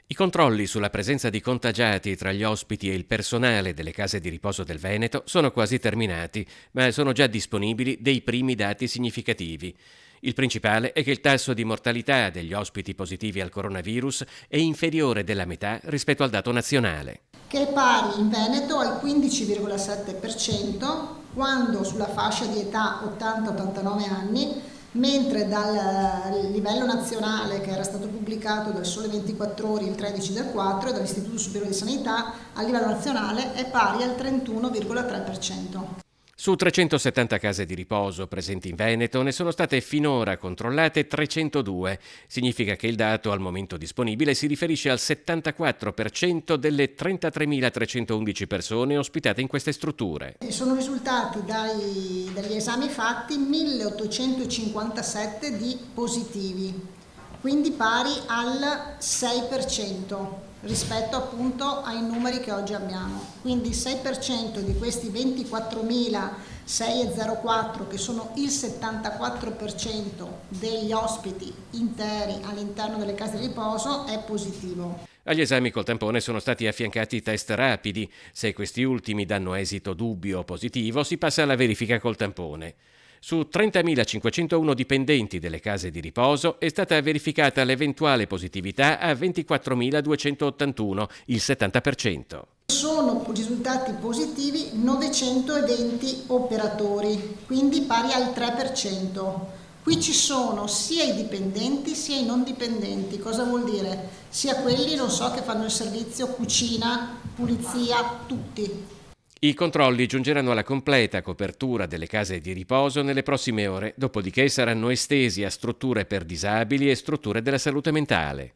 I controlli sulla presenza di contagiati tra gli ospiti e il personale delle case di riposo del Veneto sono quasi terminati, ma sono già disponibili dei primi dati significativi. Il principale è che il tasso di mortalità degli ospiti positivi al coronavirus è inferiore della metà rispetto al dato nazionale. Che è pari in Veneto al 15,7%, quando sulla fascia di età 80-89 anni, mentre dal livello nazionale, che era stato pubblicato dal Sole 24 Ore il 13 del 4 e dall'Istituto Superiore di Sanità, a livello nazionale è pari al 31,3%. Su 370 case di riposo presenti in Veneto ne sono state finora controllate 302. Significa che il dato al momento disponibile si riferisce al 74% delle 33.311 persone ospitate in queste strutture. Sono risultati dagli esami fatti 1857 di positivi, quindi pari al 6% rispetto appunto ai numeri che oggi abbiamo. Quindi il 6% di questi 24.604, che sono il 74% degli ospiti interi all'interno delle case di riposo, è positivo. Agli esami col tampone sono stati affiancati test rapidi. Se questi ultimi danno esito dubbio o positivo, si passa alla verifica col tampone. Su 30.501 dipendenti delle case di riposo è stata verificata l'eventuale positività a 24.281, il 70%. Sono risultati positivi 920 operatori, quindi pari al 3%. Qui ci sono sia i dipendenti sia i non dipendenti. Cosa vuol dire? Sia quelli, non so, che fanno il servizio cucina, pulizia, tutti. I controlli giungeranno alla completa copertura delle case di riposo nelle prossime ore, dopodiché saranno estesi a strutture per disabili e strutture della salute mentale.